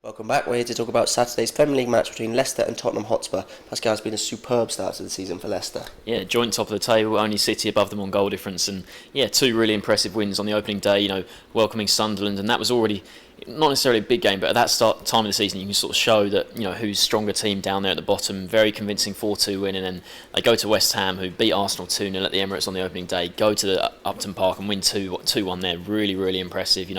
Welcome back. We're here to talk about Saturday's Premier League match between Leicester and Tottenham Hotspur. Pascal, has been a superb start to the season for Leicester. Yeah, joint top of the table, only City above them on goal difference, and yeah, two really impressive wins on the opening day. Welcoming Sunderland, and that was already not necessarily a big game, but at that time of the season, you can sort of show that who's stronger team down there at the bottom. Very convincing 4-2 win, and then they go to West Ham, who beat Arsenal 2-0 at the Emirates on the opening day. Go to the Upton Park and win 2-1 there. Really, really impressive.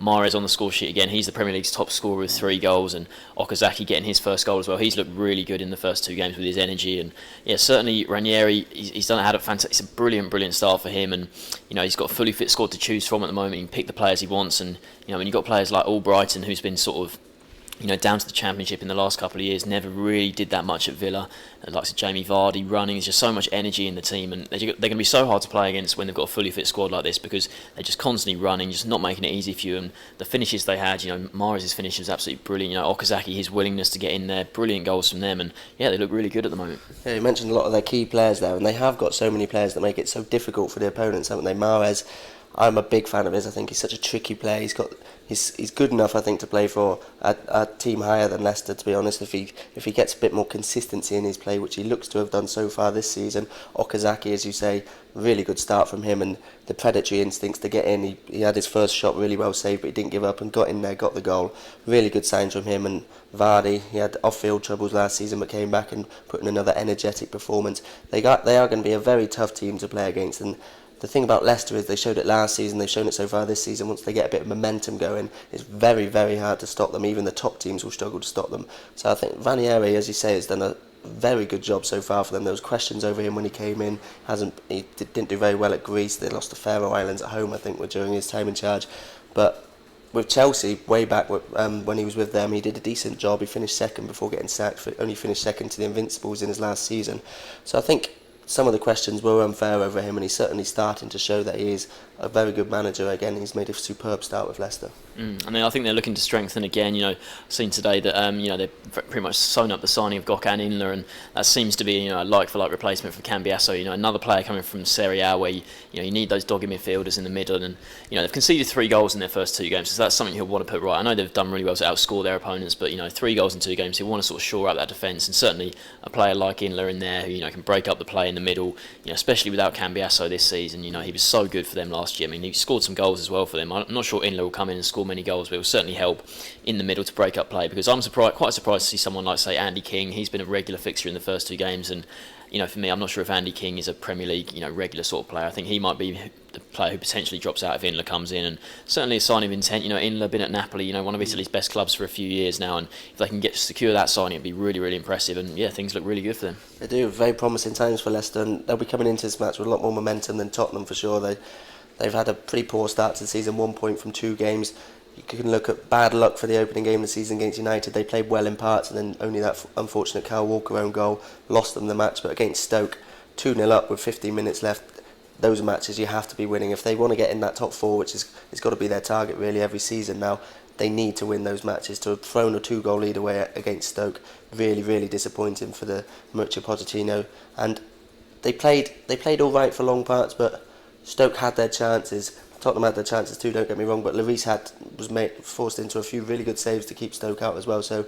Mahrez on the score sheet again. He's the Premier League's top scorer with 3 goals, and Okazaki getting his first goal as well. He's looked really good in the first 2 games with his energy, and yeah, certainly Ranieri. He's had a fantastic. It's a brilliant start for him, and he's got a fully fit squad to choose from at the moment. He can pick the players he wants, and when you've got players like Albrighton, who's been sort of down to the Championship in the last couple of years, never really did that much at Villa. Like Jamie Vardy running, there's just so much energy in the team, and they're going to be so hard to play against when they've got a fully fit squad like this, because they're just constantly running, just not making it easy for you. And the finishes they had, Mahrez's finish was absolutely brilliant. Okazaki, his willingness to get in there, brilliant goals from them, and yeah, they look really good at the moment. Yeah, you mentioned a lot of their key players there, and they have got so many players that make it so difficult for the opponents, haven't they? Mahrez, I'm a big fan of his. I think he's such a tricky player. He's good enough, I think, to play for a team higher than Leicester, to be honest. If he gets a bit more consistency in his play, which he looks to have done so far this season. Okazaki, as you say, really good start from him, and the predatory instincts to get in. He had his first shot really well saved, but he didn't give up and got in there, got the goal. Really good signs from him. And Vardy, he had off-field troubles last season, but came back and put in another energetic performance. They are going to be a very tough team to play against, and the thing about Leicester is they showed it last season, they've shown it so far this season. Once they get a bit of momentum going, it's very, very hard to stop them. Even the top teams will struggle to stop them. So I think Ranieri, as you say, has done a very good job so far for them. There was questions over him when he came in. He didn't do very well at Greece. They lost the Faroe Islands at home, I think, during his time in charge. But with Chelsea, way back when he was with them, he did a decent job. He finished second before getting sacked. Only finished second to the Invincibles in his last season. So I think some of the questions were unfair over him, and he's certainly starting to show that he is a very good manager. Again, he's made a superb start with Leicester. And then I think they're looking to strengthen again. I've seen today that they've pretty much sewn up the signing of Gökhan Inler, and that seems to be a like-for-like replacement for Cambiasso. Another player coming from Serie A, where you need those doggy midfielders in the middle, and they've conceded 3 goals in their first 2 games, so that's something he'll want to put right. I know they've done really well to outscore their opponents, but 3 goals in 2 games, he'll want to sort of shore up that defence, and certainly a player like Inler in there who can break up the play in the middle. Especially without Cambiasso this season, he was so good for them last year. I mean, he scored some goals as well for them. I'm not sure Inler will come in and score many goals, but it will certainly help in the middle to break up play, because I'm quite surprised to see someone like, say, Andy King. He's been a regular fixture in the first 2 games, and for me, I'm not sure if Andy King is a Premier League regular sort of player. I think he might be the player who potentially drops out if Inler comes in, and certainly a sign of intent. Inler been at Napoli, one of Italy's best clubs for a few years now, and if they can secure that signing, it'd be really, really impressive, and yeah, things look really good for them. They do, very promising times for Leicester, and they'll be coming into this match with a lot more momentum than Tottenham for sure. They've had a pretty poor start to the season, 1 point from 2 games. You can look at bad luck for the opening game of the season against United. They played well in parts, and then only that unfortunate Kyle Walker own goal lost them the match. But against Stoke, 2-0 up with 15 minutes left, those are matches you have to be winning. If they want to get in that top 4, which is it's got to be their target really every season now, they need to win those matches. To have thrown a 2-goal lead away against Stoke, really, really disappointing for the Mauricio Pochettino. And they played all right for long parts, but Stoke had their chances. Tottenham had their chances too, don't get me wrong, but Lloris was forced into a few really good saves to keep Stoke out as well. So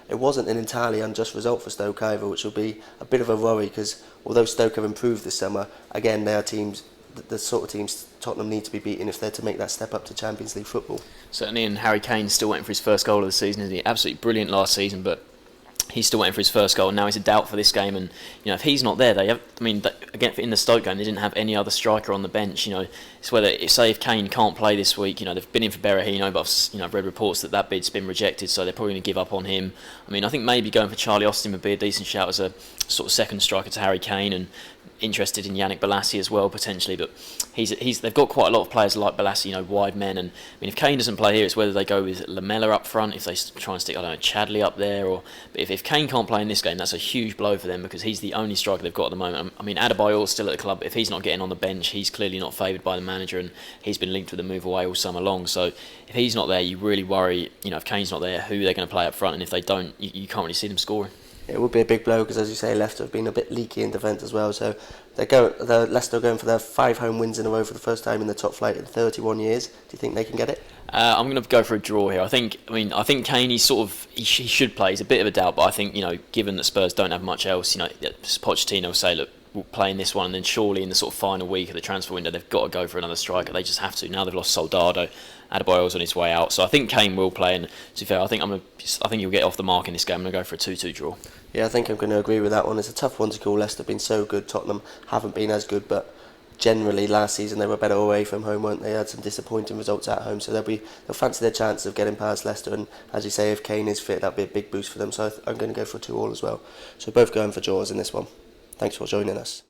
it wasn't an entirely unjust result for Stoke either, which will be a bit of a worry, because although Stoke have improved this summer, again, they are teams, the sort of teams Tottenham need to be beating if they're to make that step up to Champions League football. Certainly, and Harry Kane still waiting for his first goal of the season, isn't he? Absolutely brilliant last season, but he's still waiting for his first goal, and now he's a doubt for this game. And if he's not there, again, in the Stoke game, they didn't have any other striker on the bench. It's whether, say, if Kane can't play this week, they've been in for Berahino, but I've read reports that bid's been rejected, so they're probably going to give up on him. I think maybe going for Charlie Austin would be a decent shout as a sort of second striker to Harry Kane, and interested in Yannick Bolasie as well potentially, but they've got quite a lot of players like Bolasie, wide men, and if Kane doesn't play here, it's whether they go with Lamela up front, if they try and stick Chadley up there, but if Kane can't play in this game, that's a huge blow for them, because he's the only striker they've got at the moment. Adebayor's still at the club, but if he's not getting on the bench, he's clearly not favoured by the manager, and he's been linked with a move away all summer long. So if he's not there, you really worry, if Kane's not there, who they're going to play up front, and if they don't, you can't really see them scoring. It would be a big blow because, as you say, Leicester have been a bit leaky in defence as well. So Leicester are going for their 5 home wins in a row for the first time in the top flight in 31 years. Do you think they can get it? I'm going to go for a draw here. I think Kane. He should play. He's a bit of a doubt, but I think given that Spurs don't have much else, Pochettino will say, look, we'll play in this one, and then surely in the sort of final week of the transfer window, they've got to go for another striker. They just have to. Now they've lost Soldado. Adebayor's on his way out, so I think Kane will play. And to be fair, I think he'll get off the mark in this game. I'm going to go for a 2-2 draw. Yeah, I think I'm going to agree with that one. It's a tough one to call. Leicester have been so good. Tottenham haven't been as good, but generally last season they were better away from home, weren't they? They had some disappointing results at home, so they'll fancy their chance of getting past Leicester. And as you say, if Kane is fit, that'll be a big boost for them. So I'm going to go for a 2-2 as well. So both going for draws in this one. Thanks for joining us.